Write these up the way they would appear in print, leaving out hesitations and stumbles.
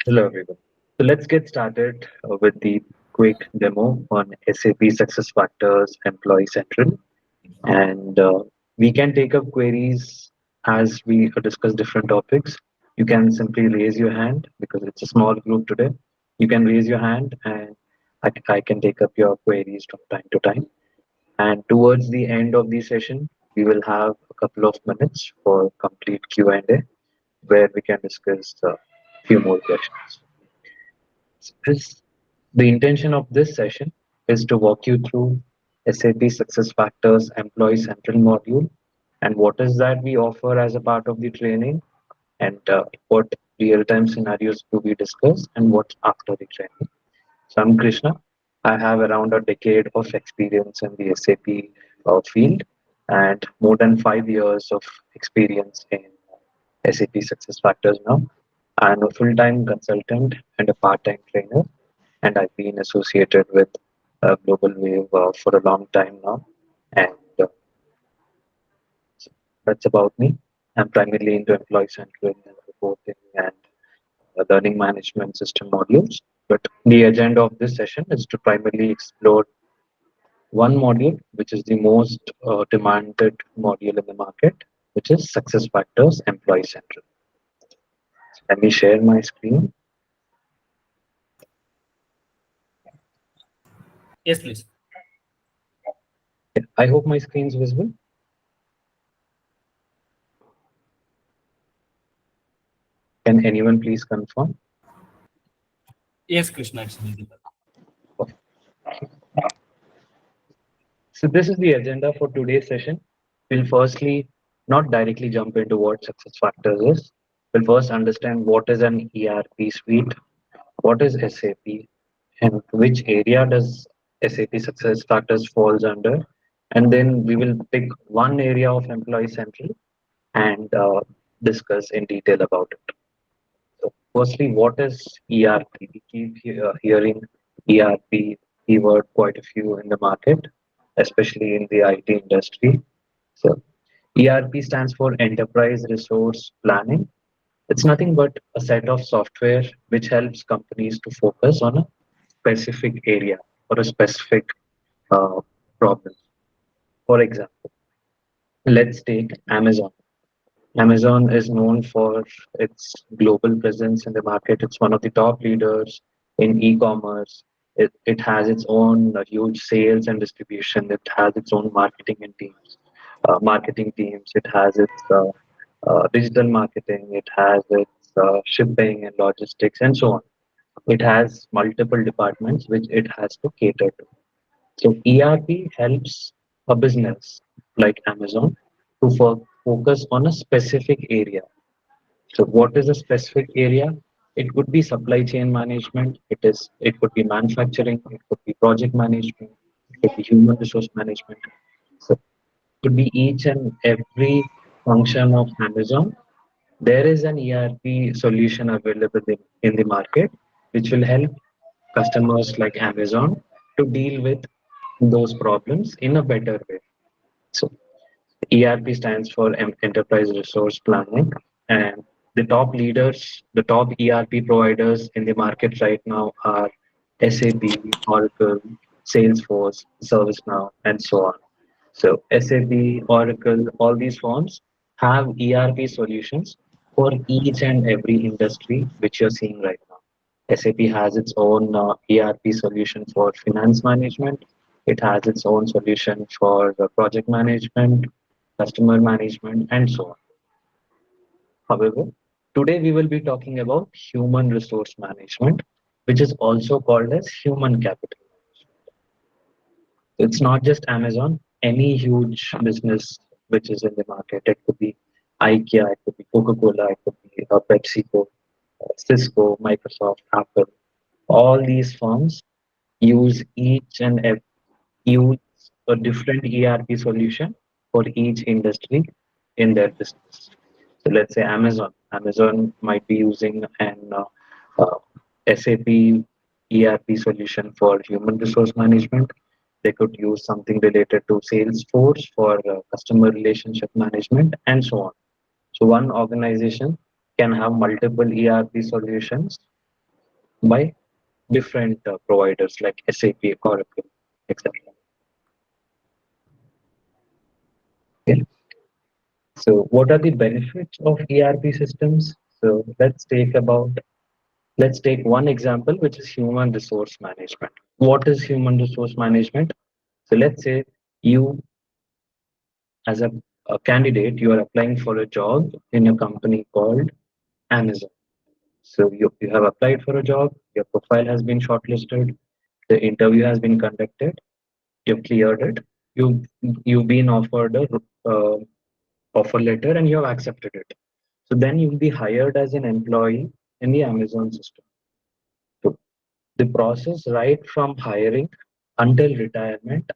Hello, everyone. So let's get started with the quick demo on SAP Success Factors Employee Central. And we can take up queries as we discuss different topics. You can simply raise your hand because it's a small group today. You can raise your hand and I can take up your queries from time to time. And towards the end of the session, we will have a couple of minutes for complete Q&A where we can discuss a few more questions. This, the intention of this session is to walk you through SAP SuccessFactors Employee Central module and what is that we offer as a part of the training and what real-time scenarios do we discuss and what's after the training. So I'm Krishna. I have around a decade of experience in the SAP field and more than 5 years of experience in SAP SuccessFactors now. I'm a full-time consultant and a part-time trainer, and I've been associated with Global Wave for a long time now. And so that's about me. I'm primarily into employee central and reporting and learning management system modules. But the agenda of this session is to primarily explore one module, which is the most demanded module in the market, which is Success Factors Employee Central. So let me share my screen. Yes, please. I hope my screen is visible. Can anyone please confirm? Yes, Krishna, it's visible. So this is the agenda for today's session. We'll firstly not directly jump into what success factors is. We'll first understand what is an ERP suite, what is SAP, and which area does SAP success factors falls under. And then we will pick one area of Employee Central and discuss in detail about it. So firstly, what is ERP? We keep hearing ERP keyword quite a few in the market, especially in the IT industry. So ERP stands for Enterprise Resource Planning. It's nothing but a set of software which helps companies to focus on a specific area or a specific uh, problem. For example, let's take Amazon. Amazon is known for its global presence in the market. It's one of the top leaders in e-commerce. It has its own huge sales and distribution. It has its own marketing teams. It has its digital marketing. It has its shipping and logistics and so on. It has multiple departments which it has to cater to. So ERP helps a business like Amazon to focus on a specific area. So what is a specific area? It could be supply chain management. It could be manufacturing. It could be project management. It could be human resource management. So it could be each and every function of Amazon. There is an ERP solution available in the market, which will help customers like Amazon to deal with those problems in a better way. So ERP stands for Enterprise Resource Planning, and the top ERP providers in the market right now are SAP, Oracle, Salesforce, ServiceNow, and so on. So SAP, Oracle, all these firms have ERP solutions for each and every industry which you're seeing right now. SAP has its own ERP solution for finance management. It has its own solution for project management, customer management, and so on. However, today we will be talking about human resource management, which is also called as human capital. It's not just Amazon, any huge business which is in the market. It could be IKEA, it could be Coca-Cola, it could be PepsiCo, Cisco, Microsoft, Apple. All these firms use use a different ERP solution for each industry in their business. So let's say Amazon. Amazon might be using an SAP ERP solution for human resource management. They could use something related to Salesforce for customer relationship management and so on. So one organization can have multiple ERP solutions by different providers like SAP, Oracle, etc. Okay. So, what are the benefits of ERP systems? So, let's take one example, which is human resource management. What is human resource management? So, let's say you, as a candidate, you are applying for a job in a company called Amazon. So, you have applied for a job, your profile has been shortlisted, the interview has been conducted, you've cleared it, you you've been offered a offer letter, and you have accepted it. So then you'll be hired as an employee in the Amazon system. So the process right from hiring until retirement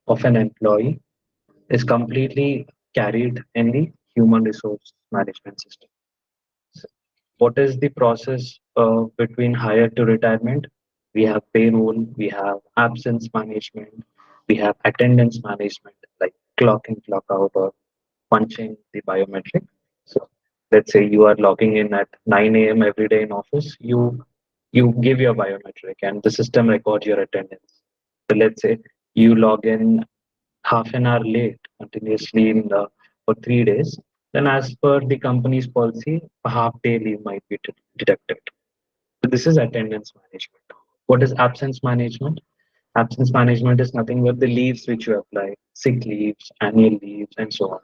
of an employee is completely carried in the human resource management system. So what is the process between hire to retirement? We have payroll, we have absence management, we have attendance management like clock in, clock out, or punching the biometric. So let's say you are logging in at 9 a.m. every day in office, you give your biometric and the system records your attendance. So let's say you log in half an hour late continuously for 3 days, then as per the company's policy, a half day leave might be deducted. So this is attendance management. What is absence management? Absence management is nothing but the leaves which you apply, sick leaves, annual leaves, and so on.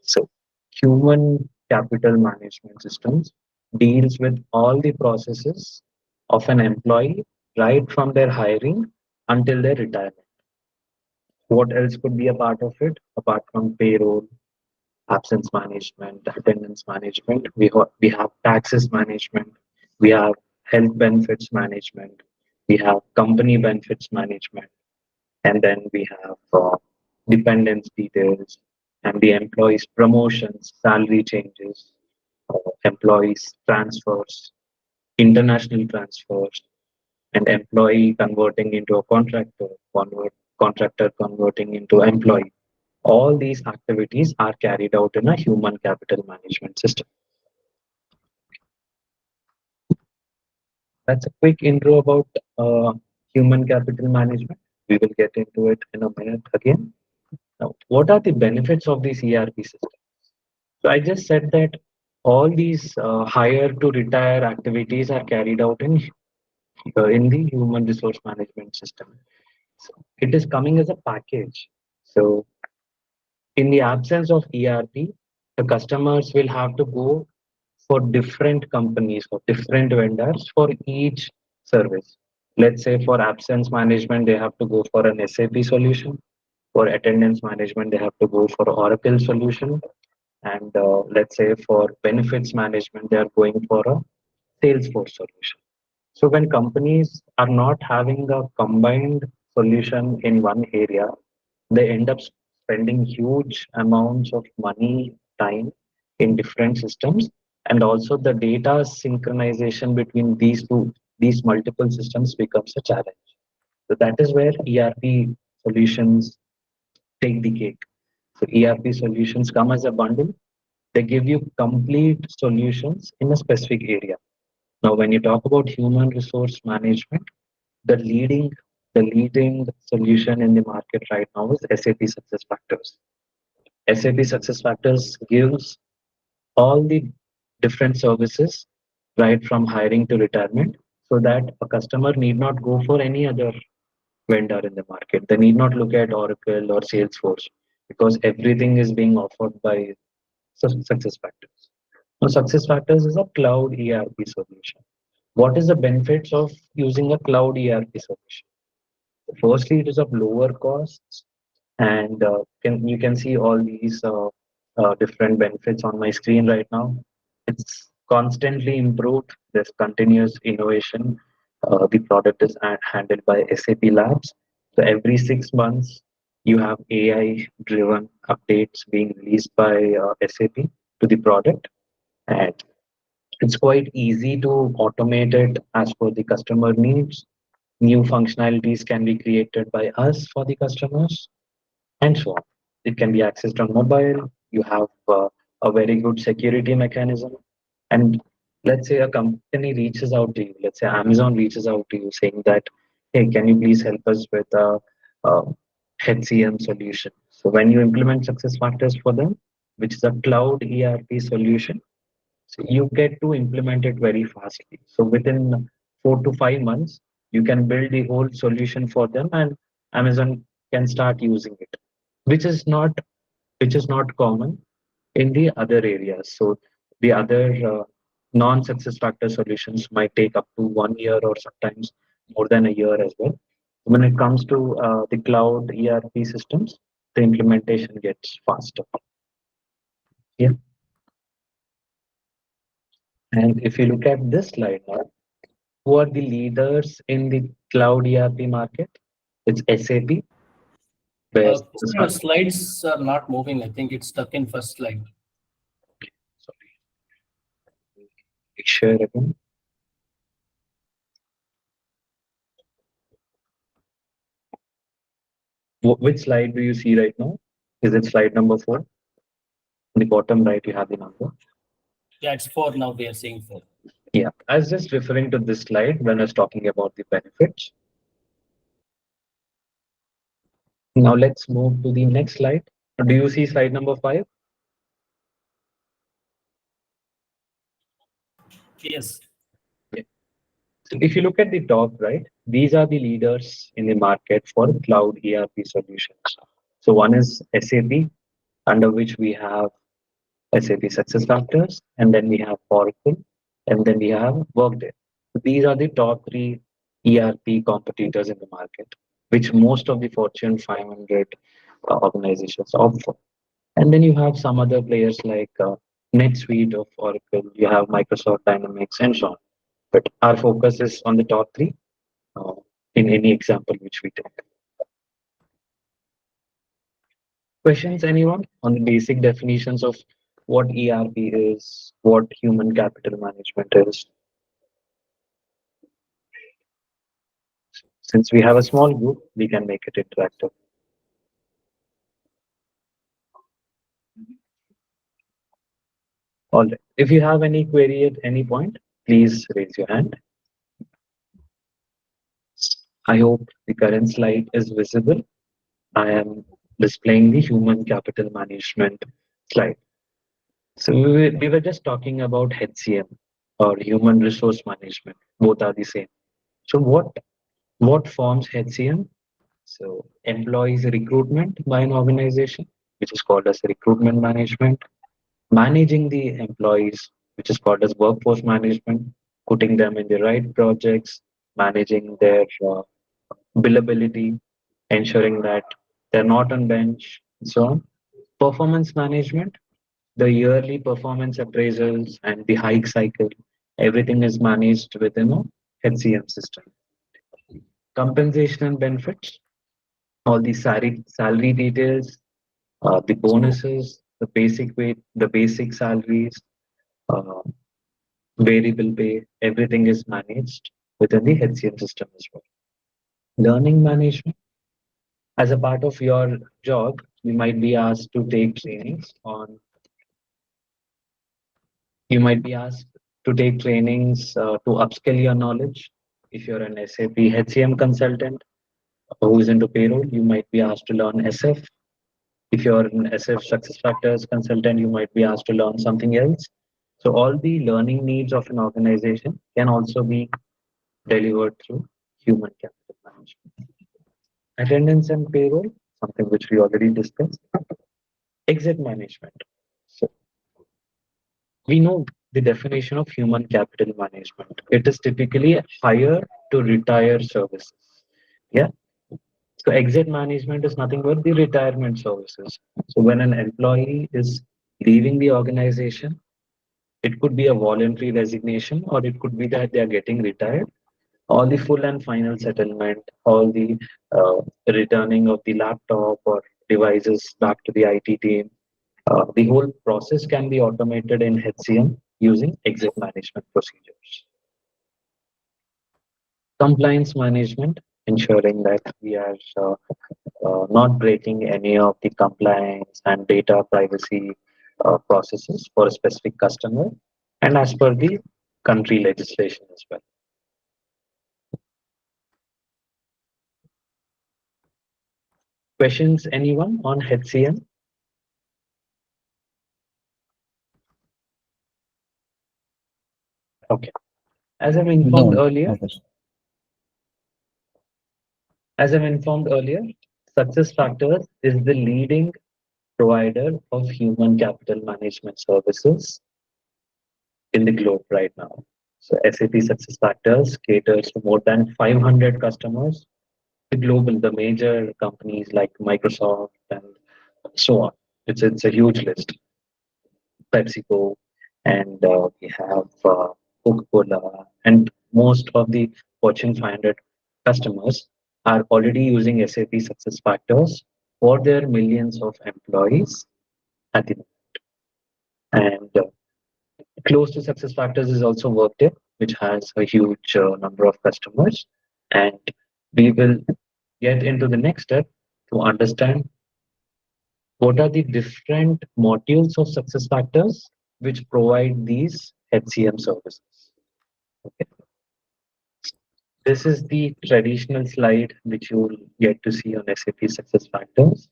So, human capital management systems deals with all the processes of an employee right from their hiring until their retirement. What else could be a part of it apart from payroll, absence management, attendance management? We have taxes management, we have health benefits management, we have company benefits management, and then we have dependence details and the employees' promotions, salary changes, employees' transfers, international transfers, and employee converting into a contractor converting into employee. All these activities are carried out in a human capital management system. That's a quick intro about human capital management. We will get into it in a minute again. Now, what are the benefits of these ERP systems? So I just said that all these hire to retire activities are carried out in the human resource management system. So it is coming as a package. So in the absence of ERP, the customers will have to go for different companies or different vendors for each service. Let's say for absence management, they have to go for an SAP solution. For attendance management, they have to go for Oracle solution. And let's say for benefits management, they are going for a Salesforce solution. So when companies are not having a combined solution in one area, they end up spending huge amounts of money, time in different systems, and also the data synchronization between these multiple systems becomes a challenge. So that is where ERP solutions take the cake. So ERP solutions come as a bundle. They give you complete solutions in a specific area. Now, when you talk about human resource management, the leading the leading solution in the market right now is SAP Success Factors. SAP Success Factors gives all the different services right from hiring to retirement so that a customer need not go for any other vendor in the market. They need not look at Oracle or Salesforce because everything is being offered by Success Factors. Now, Success Factors is a cloud ERP solution. What is the benefits of using a cloud ERP solution? Firstly, it is of lower costs, and you can see all these different benefits on my screen right now. It's constantly improved. There's continuous innovation. The product is handled by SAP Labs. So every 6 months, you have AI-driven updates being released by SAP to the product, and it's quite easy to automate it as per the customer needs. New functionalities can be created by us for the customers, and so on. It can be accessed on mobile. You have a very good security mechanism. And let's say a company reaches out to you, let's say Amazon reaches out to you saying that, hey, can you please help us with a HCM solution? So when you implement success factors for them, which is a cloud ERP solution, so you get to implement it very fastly. So within 4 to 5 months, you can build the whole solution for them, and Amazon can start using it, which is not common in the other areas. So the other non-success factor solutions might take up to 1 year or sometimes more than a year as well. When it comes to the cloud ERP systems, the implementation gets faster. Yeah. And if you look at this slide now, who are the leaders in the cloud ERP market? It's SAP, where success Krishna, factor. slides are not moving. I think it's stuck in first slide. Sorry, share again. Which slide do you see right now? Is it slide number 4? On the bottom right, you have the number. Yeah, it's four now. We are seeing four. Yeah, I was just referring to this slide when I was talking about the benefits. Now let's move to the next slide. Do you see slide number 5? Yes. Yeah. So if you look at the top right, these are the leaders in the market for cloud ERP solutions. So one is SAP, under which we have SAP SuccessFactors, and then we have Oracle, and then we have Workday. So these are the top 3 ERP competitors in the market, which most of the Fortune 500 organizations opt for. And then you have some other players like NetSuite of Oracle, you have Microsoft Dynamics, and so on. But our focus is on the top 3 uh, in any example which we take. Questions, anyone, on the basic definitions of what ERP is, what human capital management is? Since we have a small group, we can make it interactive. All right. If you have any query at any point, please raise your hand. I hope the current slide is visible. I am displaying the human capital management slide. So we were just talking about HCM or human resource management. Both are the same. So what forms HCM? So employees recruitment by an organization, which is called as recruitment management, managing the employees, which is called as workforce management, putting them in the right projects, managing their billability, ensuring that they're not on bench, and so on. Performance management, the yearly performance appraisals and the hike cycle, everything is managed within a HCM system. Compensation and benefits, all the salary details, the bonuses, the basic wage, the basic salaries, uh, variable pay, everything is managed within the HCM system as well. Learning management, as a part of your job, you might be asked to take trainings on, you might be asked to take trainings to upskill your knowledge. If you're an SAP HCM consultant who is into payroll, you might be asked to learn SF. If you're an SF success factors consultant, you might be asked to learn something else. So all the learning needs of an organization can also be delivered through human capital management. Attendance and payroll, something which we already discussed. Exit management. So we know the definition of human capital management. It is typically hire to retire services. Yeah. So exit management is nothing but the retirement services. So when an employee is leaving the organization, it could be a voluntary resignation or it could be that they are getting retired. All the full and final settlement, all the returning of the laptop or devices back to the IT team, the whole process can be automated in HCM using exit management procedures. Compliance management, ensuring that we are not breaking any of the compliance and data privacy processes for a specific customer. and as per the country legislation as well. Questions, anyone on HCM? Okay. As I've informed No, earlier, no question. as I've informed earlier, Success Factors is the leading provider of human capital management services in the globe right now. So SAP Success Factors caters to more than 500 customers, the global, the major companies like Microsoft and so on. It's a huge list. PepsiCo, and we have Coca-Cola, and most of the Fortune 500 customers are already using SAP Success Factors for their millions of employees at the moment. And close to Success Factors is also Workday, which has a huge number of customers. And we will get into the next step to understand what are the different modules of Success Factors which provide these HCM services. Okay. This is the traditional slide which you will get to see on SAP Success Factors,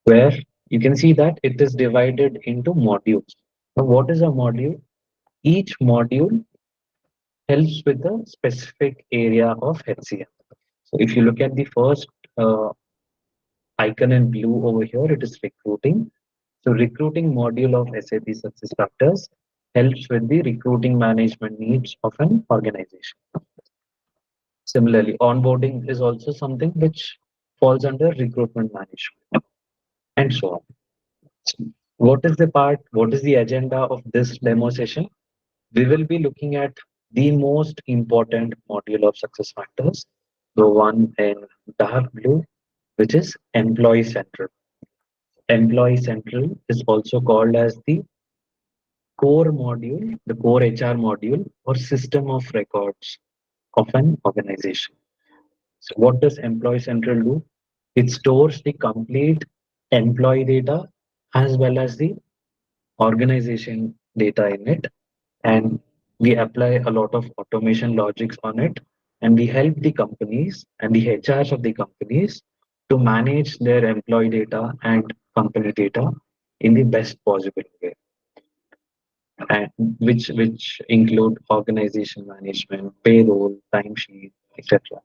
where you can see that it is divided into modules. Now, what is a module? Each module helps with a specific area of HCM. So if you look at the first uh, icon in blue over here, it is recruiting. So recruiting module of SAP Success Factors helps with the recruiting management needs of an organization. Similarly, onboarding is also something which falls under recruitment management and so on. So what is the part, what is the agenda of this demo session? We will be looking at the most important module of Success Factors, the one in dark blue, which is Employee Central. Employee Central is also called as the core module, the core HR module, or system of records of an organization. So what does Employee Central do? It stores the complete employee data as well as the organization data in it. And we apply a lot of automation logics on it. And we help the companies and the HRs of the companies to manage their employee data and company data in the best possible way. And which include organization management, payroll, timesheet, etc.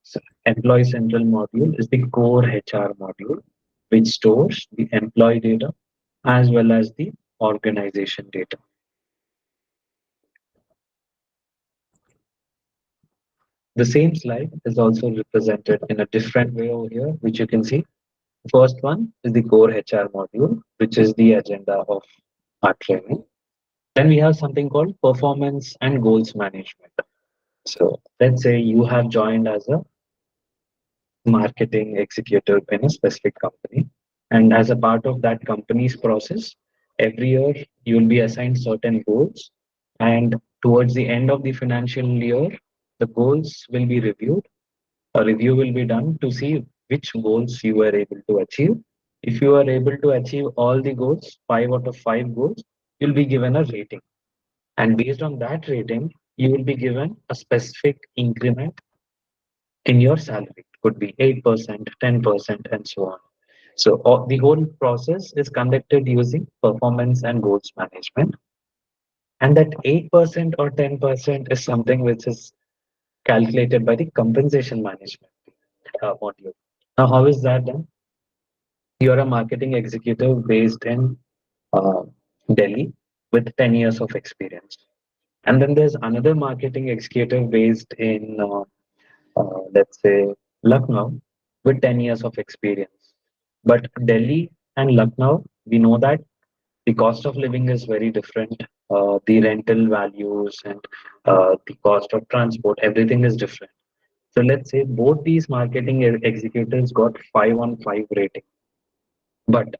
So Employee Central module is the core HR module, which stores the employee data as well as the organization data. The same slide is also represented in a different way over here, which you can see. The first one is the core HR module, which is the agenda of our training. Then we have something called performance and goals management. So let's say you have joined as a marketing executive in a specific company. And as a part of that company's process, every year you'll be assigned certain goals. And towards the end of the financial year, the goals will be reviewed. A review will be done to see which goals you were able to achieve. If you are able to achieve all the goals, 5 out of 5 goals, you'll be given a rating. And based on that rating, you will be given a specific increment in your salary. It could be 8%, 10%, and so on. So the whole process is conducted using performance and goals management. And that 8% or 10% is something which is calculated by the compensation management module. Now, how is that done? You're a marketing executive based in uh, Delhi with 10 years of experience. And then there's another marketing executive based in let's say Lucknow with 10 years of experience. But Delhi and Lucknow, we know that the cost of living is very different. The rental values and the cost of transport, everything is different. So let's say both these marketing executives got 5 on 5 rating. But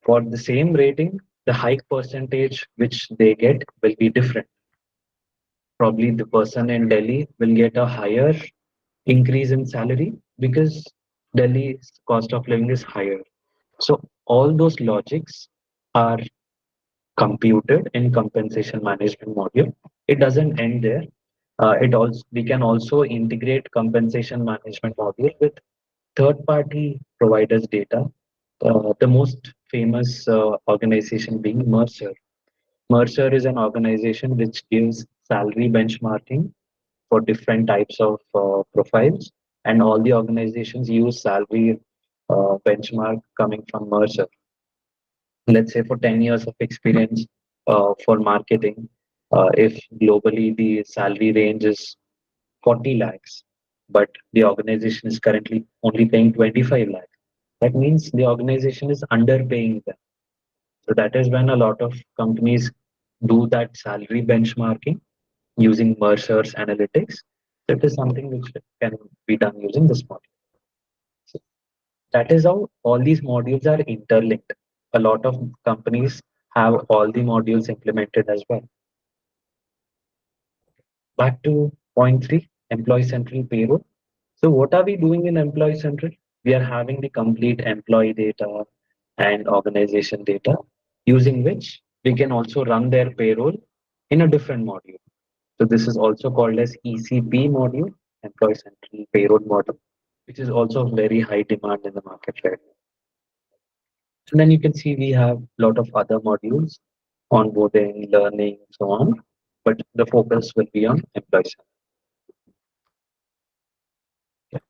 for the same rating, the hike percentage which they get will be different. Probably the person in Delhi will get a higher increase in salary because Delhi's cost of living is higher. So all those logics are computed in compensation management module. It doesn't end there. It also we can also integrate compensation management module with third-party providers' data. The most famous organization being Mercer. Mercer is an organization which gives salary benchmarking for different types of profiles, and all the organizations use salary benchmark coming from Mercer. Let's say for 10 years of experience for marketing, if globally the salary range is 40 lakhs, but the organization is currently only paying 25 lakhs, that means the organization is underpaying them. So that is when a lot of companies do that salary benchmarking using Mercer's analytics. That is something which can be done using this module. So that is how all these modules are interlinked. A lot of companies have all the modules implemented as well. Back to point three, employee central payroll. So what are we doing in employee central? We are having the complete employee data and organization data, using which we can also run their payroll in a different module. So this is also called as ECP module, employee central payroll module, which is also very high demand in the market right now. And then you can see we have a lot of other modules, onboarding, learning, so on. But the focus will be on employee central.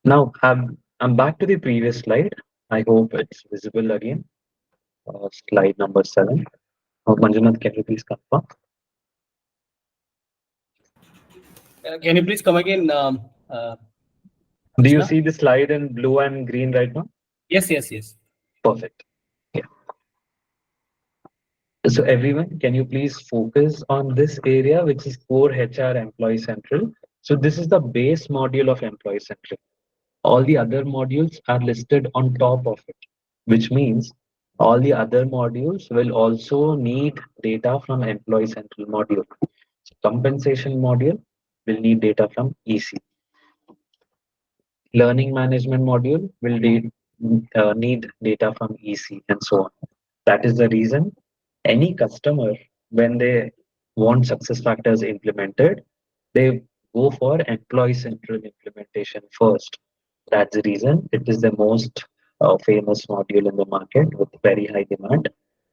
Now I'm back to the previous slide. I hope it's visible again. Slide number 7. Manjunath, can you please confirm? Can you please come again, Do you Archana? see the slide in blue and green right now? Yes, yes, yes. Perfect. Yeah. So everyone, can you please focus on this area, which is core HR Employee Central? So this is the base module of Employee Central. All the other modules are listed on top of it, which means all the other modules will also need data from Employee Central module. So compensation module will need data from EC. Learning management module will need data from EC and so on. That is the reason any customer, when they want success factors implemented, they go for employee central implementation first. That's the reason it is the most famous module in the market with very high demand.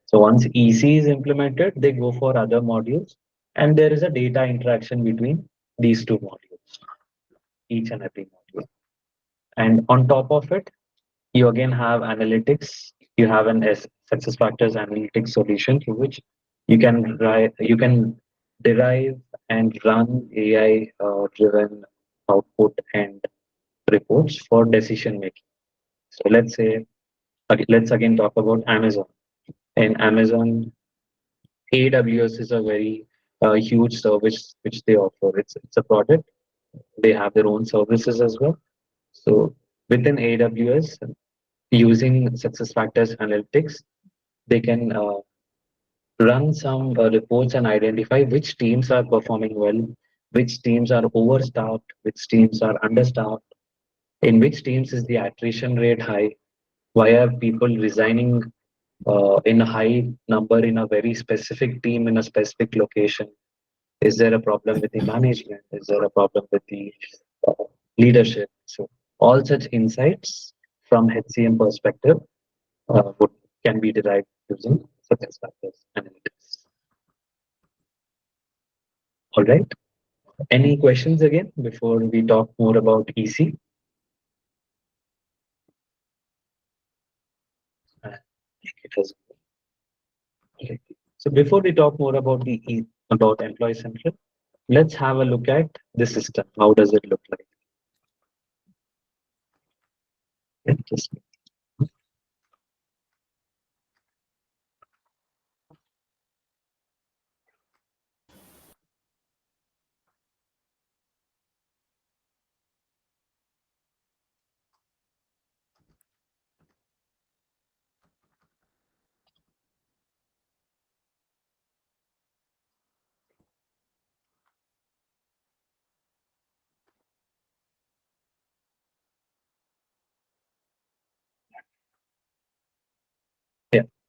So once EC is implemented, they go for other modules, and there is a data interaction between these two modules, each and every module. And on top of it, you again have analytics. You have an success factors analytics solution through which you can derive and run AI driven output and reports for decision making. So let's again talk about Amazon. In Amazon, AWS is a very huge service which they offer. It's a product. They have their own services as well. So within AWS, using success factors analytics, they can run some reports and identify which teams are performing well, which teams are overstaffed, which teams are understaffed, in which teams is the attrition rate high, why are people resigning in a high number in a very specific team in a specific location. Is there a problem with the management? Is there a problem with the uh, leadership? So all such insights from HCM perspective would can be derived using success factors analytics. All right. Any questions again before we talk more about EC? It has, okay. So before we talk more about about Employee Central, let's have a look at the system. How does it look like? Just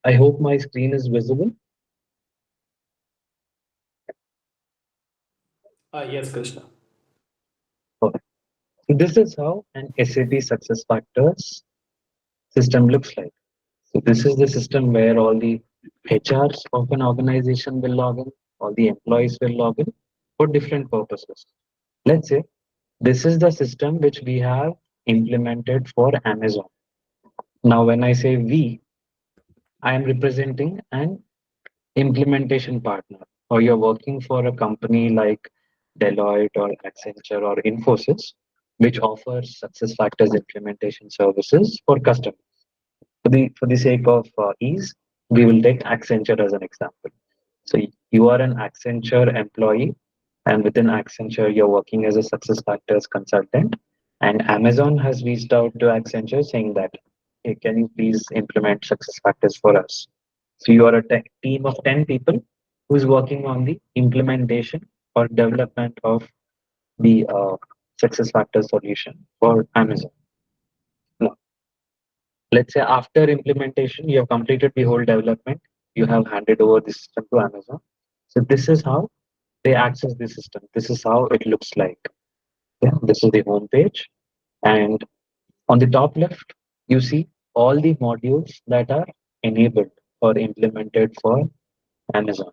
I hope my screen is visible. Yes, Krishna. Okay. So this is how an SAP success factors system looks like. So this is the system where all the HRs of an organization will log in, all the employees will log in for different purposes. Let's say this is the system which we have implemented for Amazon. Now, when I say we, I am representing an implementation partner, or you're working for a company like Deloitte or Accenture or Infosys, which offers SuccessFactors implementation services for customers. For the sake of ease, we will take Accenture as an example. So you are an Accenture employee, and within Accenture, you're working as a SuccessFactors consultant. And Amazon has reached out to Accenture saying that, hey, can you please implement SuccessFactors for us? So you are a team of 10 people who's working on the implementation or development of the SuccessFactors solution for Amazon. Now, let's say after implementation, you have completed the whole development, you have handed over the system to Amazon. So this is how they access the system. This is how it looks like. Yeah, this is the home page. And on the top left, you see all the modules that are enabled or implemented for Amazon.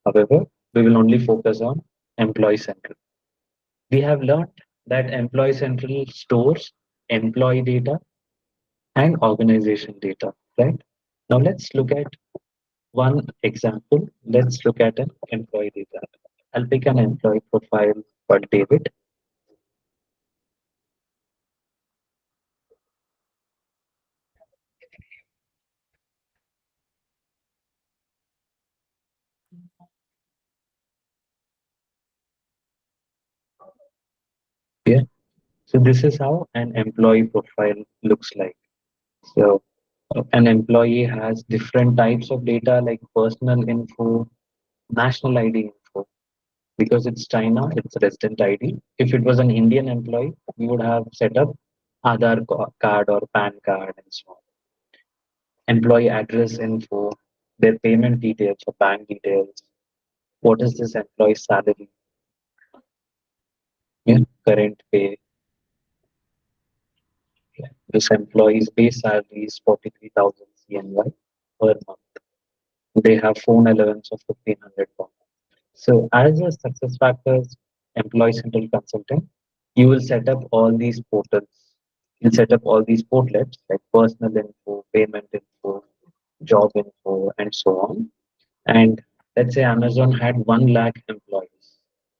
However, we will only focus on Employee Central. We have learned that Employee Central stores employee data and organization data, right? Now let's look at one example. Let's look at an employee data. I'll pick an employee profile for David. Yeah. So this is how an employee profile looks like. So an employee has different types of data like personal info, national ID info. Because it's China, it's resident ID. If it was an Indian employee, we would have set up Aadhaar card or PAN card and so on. Employee address info, their payment details or bank details. What is this employee's salary? Yeah, current pay. Yeah. This employee's base salary is 43,000 CNY per month. They have phone allowance of 1,500 per month. So as a success factors employee central consultant, you will set up all these portals. You'll set up all these portlets like personal info, payment info, job info, and so on. And let's say Amazon had 1 lakh employees.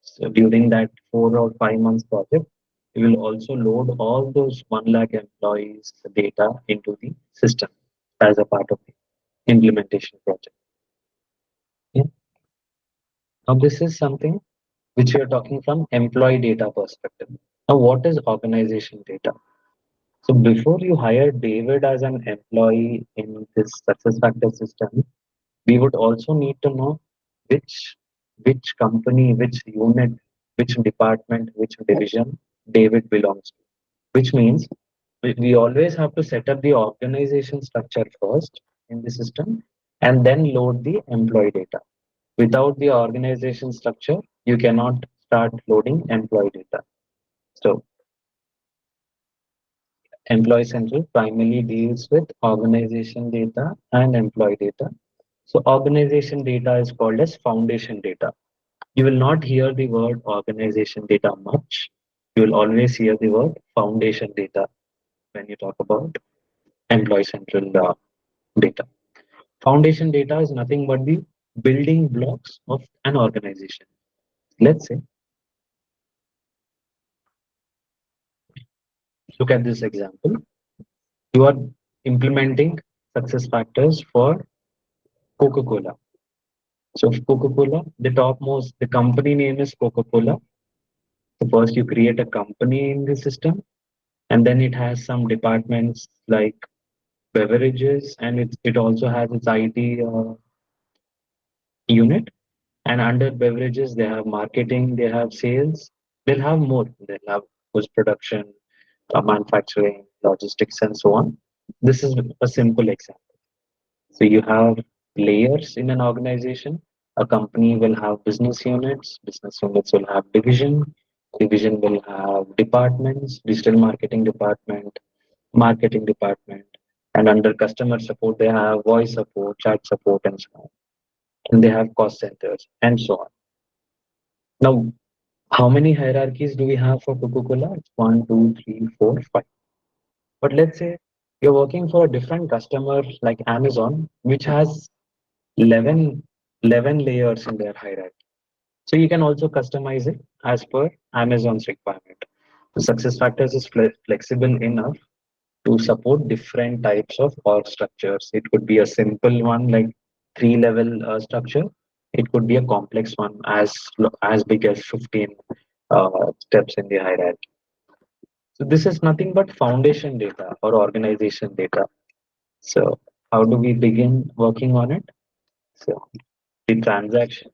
So during that 4 or 5 months project, you will also load all those 1 lakh employees data into the system as a part of the implementation project. Yeah. Now this is something which we are talking from employee data perspective. Now, what is organization data? So before you hire David as an employee in this success factor system, we would also need to know which which company, which unit, which department, which division David belongs to. Which means we always have to set up the organization structure first in the system and then load the employee data. Without the organization structure, you cannot start loading employee data. So Employee Central primarily deals with organization data and employee data. So organization data is called as foundation data. You will not hear the word organization data much. You will always hear the word foundation data when you talk about Employee Central data. Foundation data is nothing but the building blocks of an organization. Let's say, look at this example. You are implementing success factors for Coca-Cola. So Coca-Cola, the topmost, the company name is Coca-Cola. So first you create a company in the system, and then it has some departments like beverages, and it also has its IT unit. And under beverages, they have marketing, they have sales, they'll have more. They'll have post production, manufacturing, logistics, and so on. This is a simple example. So you have layers in an organization. A company will have business units. Business units will have division. Division will have departments, digital marketing department, and under customer support, they have voice support, chat support, and so on. And they have cost centers and so on. Now, how many hierarchies do we have for Coca-Cola? It's one, two, three, four, five. But let's say you're working for a different customer like Amazon, which has 11, 11 layers in their hierarchy. So you can also customize it as per Amazon's requirement. The success factors is flexible enough to support different types of org structures. It could be a simple one like three-level structure. It could be a complex one as big as 15 steps in the hierarchy. So this is nothing but foundation data or organization data. So how do we begin working on it? So the transaction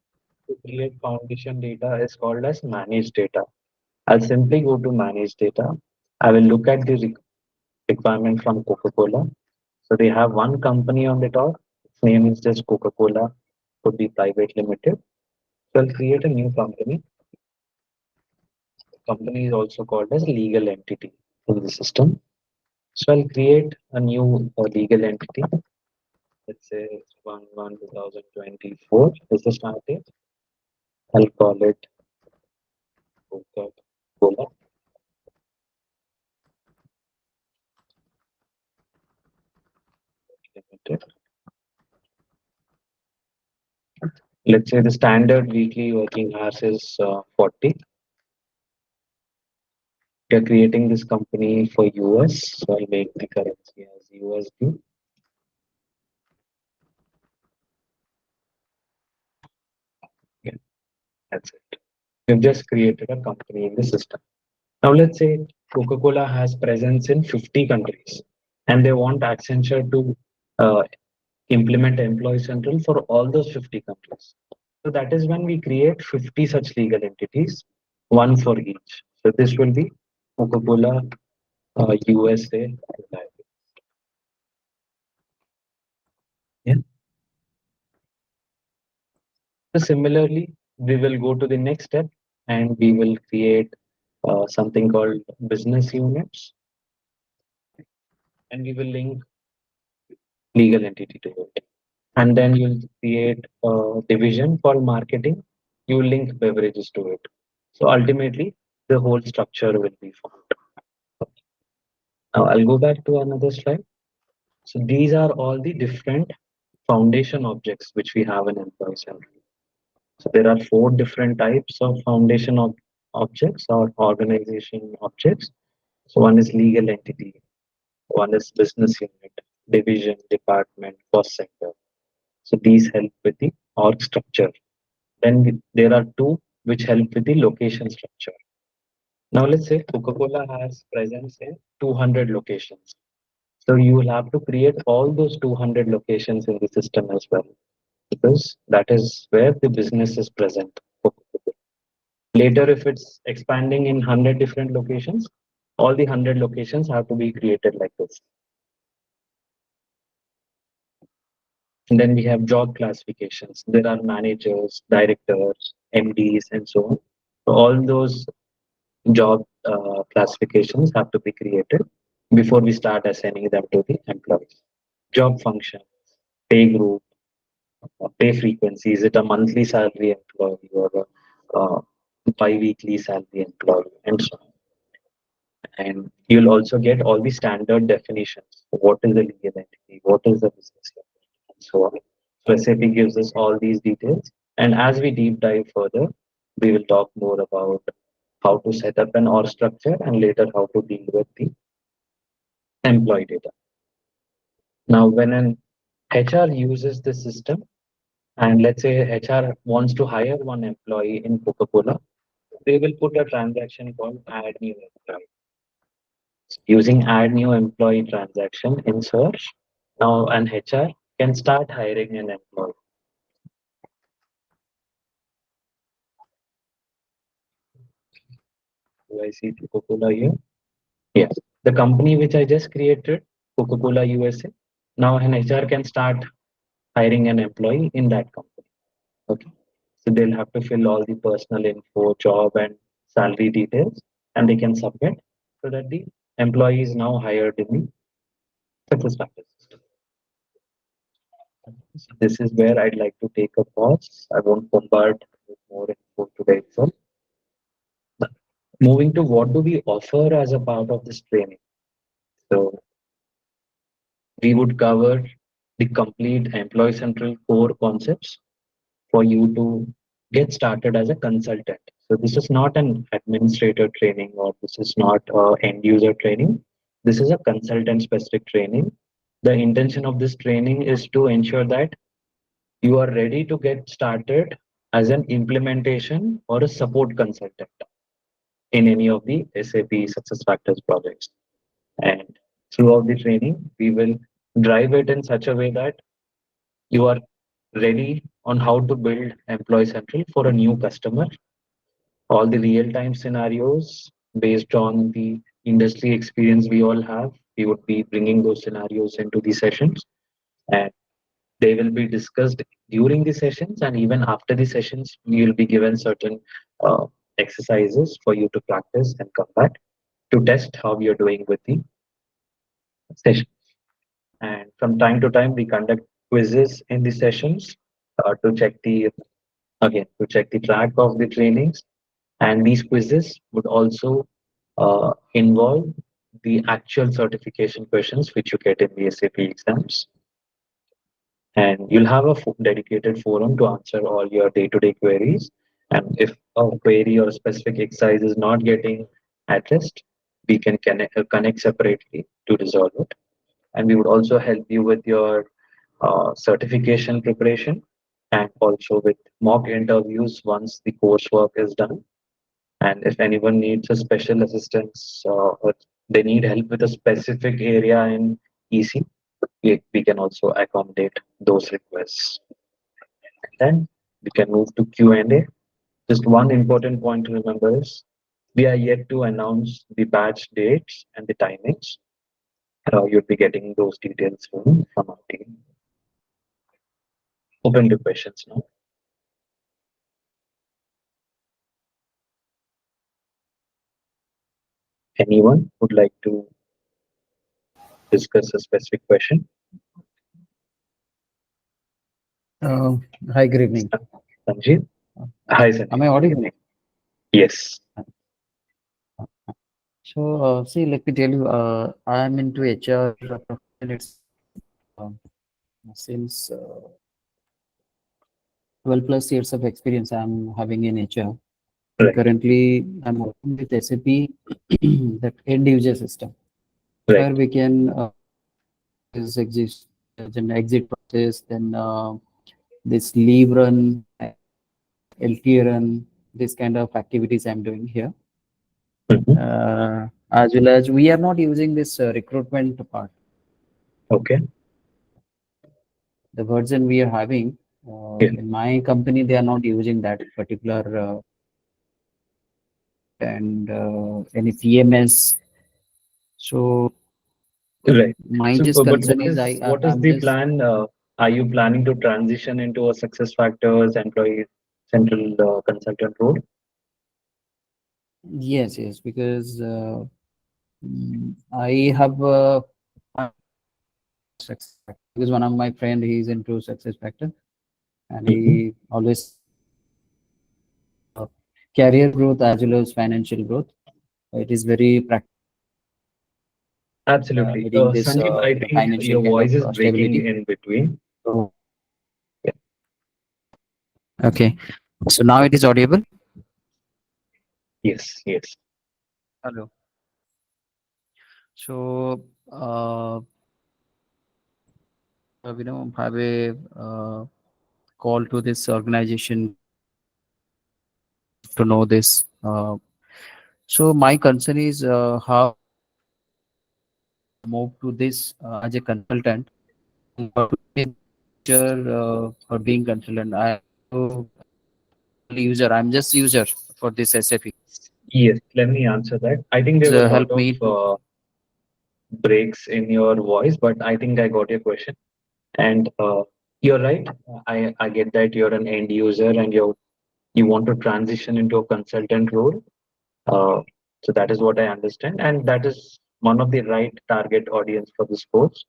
to create foundation data is called as managed data. I'll simply go to manage data. I will look at the requirement from Coca-Cola. So they have one company on the top. Its name is just Coca-Cola, could be private limited. So I'll create a new company. Company is also called as legal entity in the system. So I'll create a new legal entity. Let's say it's 1/1/2024 is the start date. I'll call it Coca-Cola Limited. Let's say the standard weekly working hours is 40. We are creating this company for US, so I'll make the currency as USD. Yeah, that's it. We've just created a company in the system. Now let's say Coca-Cola has presence in 50 countries and they want Accenture to uh, implement Employee Central for all those 50 countries. So that is when we create 50 such legal entities, one for each. So this will be Coca-Cola USA. Yeah. So similarly, we will go to the next step and we will create something called business units and we will link legal entity to it. And then you'll create a division called marketing. You link beverages to it. So ultimately, the whole structure will be formed. Now I'll go back to another slide. So these are all the different foundation objects which we have in Employee Central. So there are four different types of foundation objects or organization objects. So one is legal entity, one is business unit, division, department, cost center. So these help with the org structure. Then there are two which help with the location structure. Now let's say Coca-Cola has presence in 200 locations. So you will have to create all those 200 locations in the system as well, because that is where the business is present. Later, if it's expanding in 100 different locations, all the 100 locations have to be created like this. And then we have job classifications. There are managers, directors, MDs, and so on. So all those job classifications have to be created before we start assigning them to the employees. Job function, pay group, pay frequency. Is it a monthly salary employee or a bi-weekly salary employee, and so on. And you'll also get all the standard definitions. What is the legal entity? What is the business unit? And so on. So SAP gives us all these details. And as we deep dive further, we will talk more about how to set up an org structure and later how to deal with the employee data. Now, when an HR uses the system, and let's say HR wants to hire one employee in Coca-Cola, they will put a transaction called add new employee. Using add new employee transaction in search, now an HR can start hiring an employee. Do I see Coca-Cola here? Yes. The company which I just created, Coca-Cola USA. Now an HR can start hiring an employee in that company. Okay. So they'll have to fill all the personal info, job and salary details, and they can submit so that the employee is now hired in the success factor system. So this is where I'd like to take a pause. I won't bombard with more info today itself. But moving to what do we offer as a part of this training? So we would cover the complete employee central core concepts for you to get started as a consultant. So this is not an administrator training or this is not end user training. This is a consultant specific training. The intention of this training is to ensure that you are ready to get started as an implementation or a support consultant in any of the SAP SuccessFactors projects. And throughout the training, we will drive it in such a way that you are ready on how to build Employee Central for a new customer. All the real time scenarios based on the industry experience we all have, we would be bringing those scenarios into the sessions and they will be discussed during the sessions and even after the sessions you will be given certain uh, exercises for you to practice and come back to test how you're doing with the session. And from time to time, we conduct quizzes in the sessions to check the again to check the track of the trainings. And these quizzes would also involve the actual certification questions which you get in the SAP exams. And you'll have a dedicated forum to answer all your day-to-day queries. And if a query or a specific exercise is not getting addressed, we can connect separately to resolve it. And we would also help you with your certification preparation and also with mock interviews once the coursework is done. And if anyone needs a special assistance or they need help with a specific area in EC, we can also accommodate those requests. And then we can move to Q&A. Just one important point to remember is we are yet to announce the batch dates and the timings. You'll be getting those details soon from our team. Open to questions now. Anyone would like to discuss a specific question? Uh, Hi, good evening. Sanjeev? Hi, Sanjeev. Am I Good audible? evening. Yes. So, see, let me tell you, I'm into HR profession. It's um, since 12 plus years of experience I'm having in HR. Right. Currently, I'm working with SAP, that end user system, Right. where we can is exist, then exit process, then this leave run, LT run, this kind of activities I'm doing here. Mhm. As well as we are not using this recruitment part. Okay. The version we are having Yeah. in my company, they are not using that particular and any CMS. So Right. my So, just but concern is what is I'm the just plan? Are you planning to transition into a success factors employee central consultant role? yes because I have success factor because one of my friend he's into success factor and Mhm. he always career growth as well as financial growth. It is very practical Absolutely. needing this Sanjeev, I think financial your kind of voice is breaking stability. in between. So, Yeah. okay, so now it is audible. Yes. Yes. Hello. So have a call to this organization to know this. So my concern is how move to this as a consultant. What would be for being consultant? I am user. I'm just user for this SAP. Yes. Let me answer that. I think there were a lot Help of me to. breaks in your voice, but I think I got your question. And You're right. I get that you're an end user and you want to transition into a consultant role. Uh, so that is what I understand, and that is one of the right target audience for this course.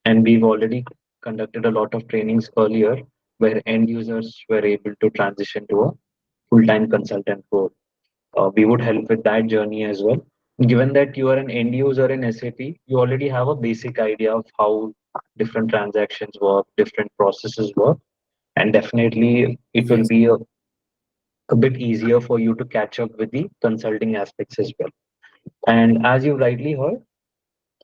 And we've already conducted a lot of trainings earlier where end users were able to transition to a full-time consultant role. We would help with that journey as well. Given that you are an end user in SAP, you already have a basic idea of how different transactions work, different processes work, and definitely it will Yes. be a bit easier for you to catch up with the consulting aspects as well. And as you rightly heard,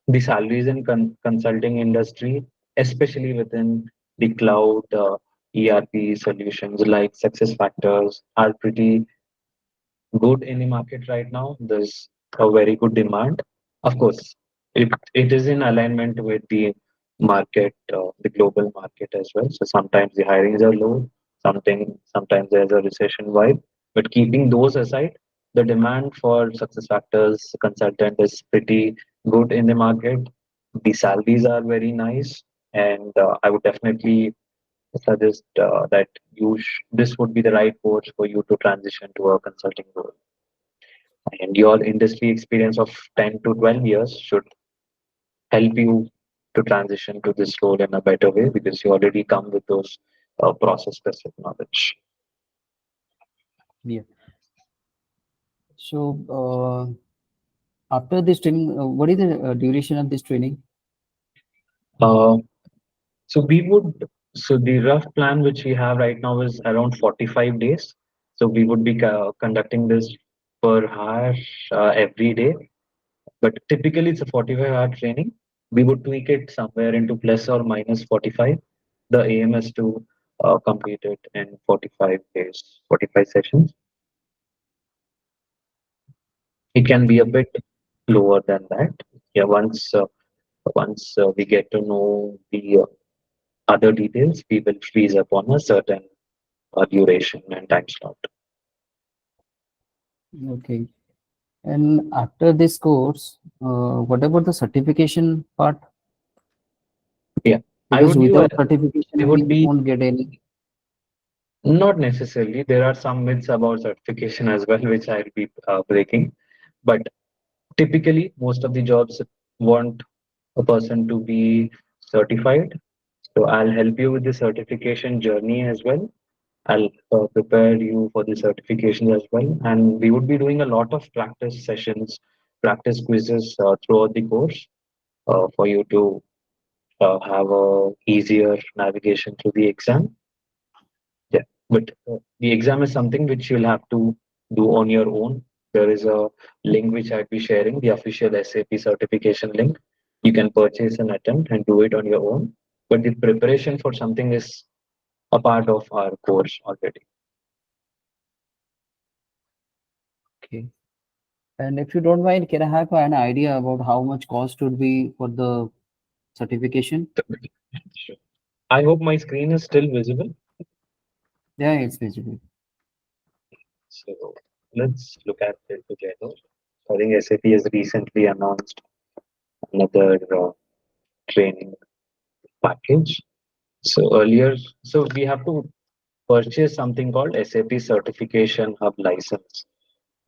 the salaries in consulting industry, especially within the cloud ERP solutions like success factors, are pretty good in the market right now. There's a very good demand. Of course, it is in alignment with the market, the global market as well. So sometimes the hirings are low, sometimes there's a recession vibe. But keeping those aside, the demand for success factors consultant is pretty good in the market. The salaries are very nice, and I would definitely suggest that this would be the right course for you to transition to a consulting role. And your industry experience of 10 to 12 years should help you to transition to this role in a better way because you already come with those process specific knowledge. Yeah. So after this training, what is the duration of this training? Uh, so we would, so the rough plan which we have right now is around 45 days. So we would be conducting this per hour every day. But typically it's a 45-hour training. We would tweak it somewhere into plus or minus 45. The aim is to complete it in 45 days, 45 sessions. It can be a Okay. bit lower than that. Yeah, once we get to know the other details, we will freeze up on a certain duration and time slot. Okay. And after this course, what about the certification part? Yeah, I Because would you without I certification, would we be won't get any. not necessarily. There are some myths about certification as well, which I'll be breaking. But typically, most of the jobs want a person to be certified. So I'll help you with the certification journey as well. I'll prepare you for the certification as well. And we would be doing a lot of practice sessions, practice quizzes throughout the course for you to have a easier navigation through the exam. Yeah, but the exam is something which you'll have to do on your own. There is a link which I'd be sharing, the official SAP certification link. You can purchase an attempt and do it on your own. But the preparation for something is a part of our course already. Okay. And if you don't mind, can I have an idea about how much cost would be for the certification? Sure. I hope my screen is still visible. Yeah, it's visible. So let's look at it together. I think SAP has recently announced another training package. So earlier, so we have to purchase something called SAP Certification Hub license.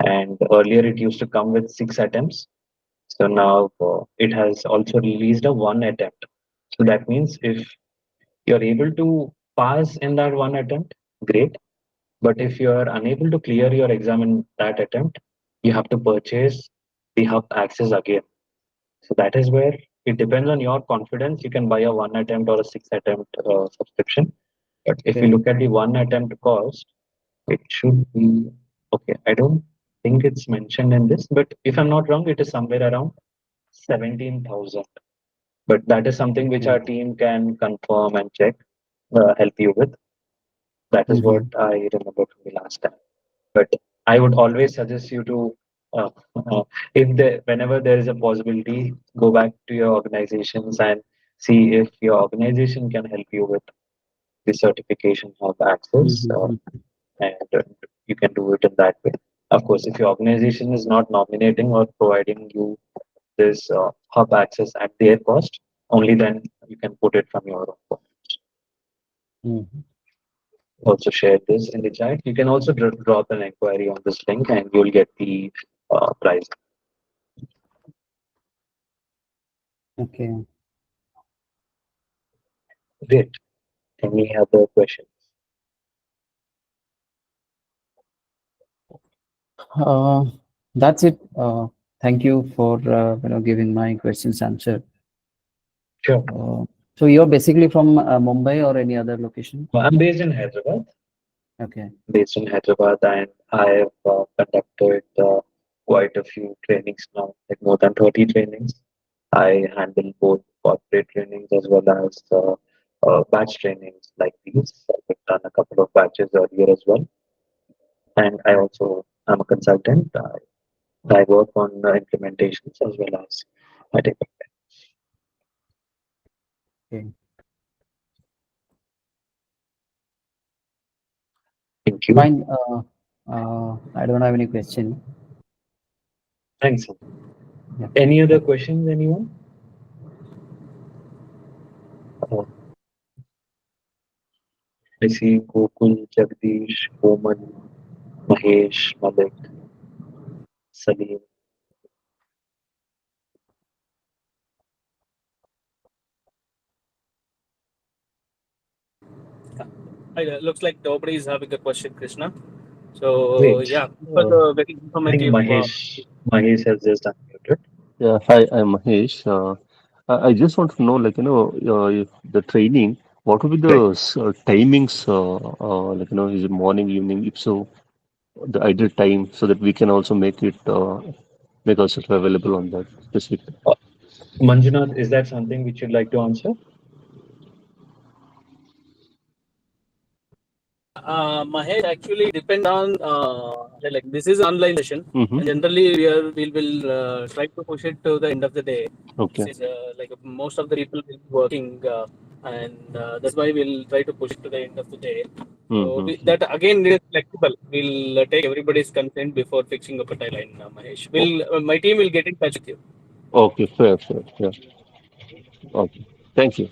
And earlier it used to come with 6 attempts. So now it has also released a one attempt. So that means if you're able to pass in that one attempt, great. But if you're unable to clear your exam in that attempt, you have to purchase the hub access again. So that is where it depends on your confidence. You can buy a one attempt or a 6 attempt subscription. But if you Okay. look at the one attempt cost, it should be okay. I don't think it's mentioned in this, but if I'm not wrong, it is somewhere around 17,000. But that is something which Okay. our team can confirm and check, help you with. That is what Mm-hmm. I remember from the last time. But I would always suggest you to, uh, whenever there is a possibility, go back to your organizations and see if your organization can help you with the certification of access, Mm-hmm. and you can do it in that way. Of course, if your organization is not nominating or providing you this hub access at their cost, only then you can put it from your own pocket. Mhm. Also share this in the chat. You can also drop an inquiry on this link and you'll get the prize. Okay. Great. Any other questions? Uh, that's it. Thank you for giving my questions answered. Sure. So you're basically from Mumbai or any other location? Well, I'm based in Hyderabad. Okay. And I have conducted quite a few trainings now, like more than 30 trainings. I handle both corporate trainings as well as batch trainings like these. I've done a couple of batches earlier as well. And I also am a consultant. I work on implementations as well as I take. Okay. Thank you. Fine. I don't have any question. Thanks. Yeah. Any other questions, anyone? Uh, I see Gokul, Jagdish, Komal, Mahesh, Malik, Salim. Looks like nobody is having a question, Krishna. So Great. yeah, it was a very I think informative. Mahesh has just unmuted. Yeah, hi, I'm Mahesh. I just want to know, if the training, what will be the Right. timings? Is it morning, evening? If so, the ideal time so that we can also make ourselves available on that specific. Uh, Manjunath, is that something which you'd like to answer? Mahesh, actually depend on like this is online session, Mm-hmm. and generally we will try to push it to the end of the day. Okay. Since like most of the people will be working, and that's why we'll try to push it to the end of the day. So Mm-hmm. that again is flexible. We'll take everybody's consent before fixing up a timeline, Mahesh. My team will get in touch with you. Okay, fair. Yeah. Okay. Thank you.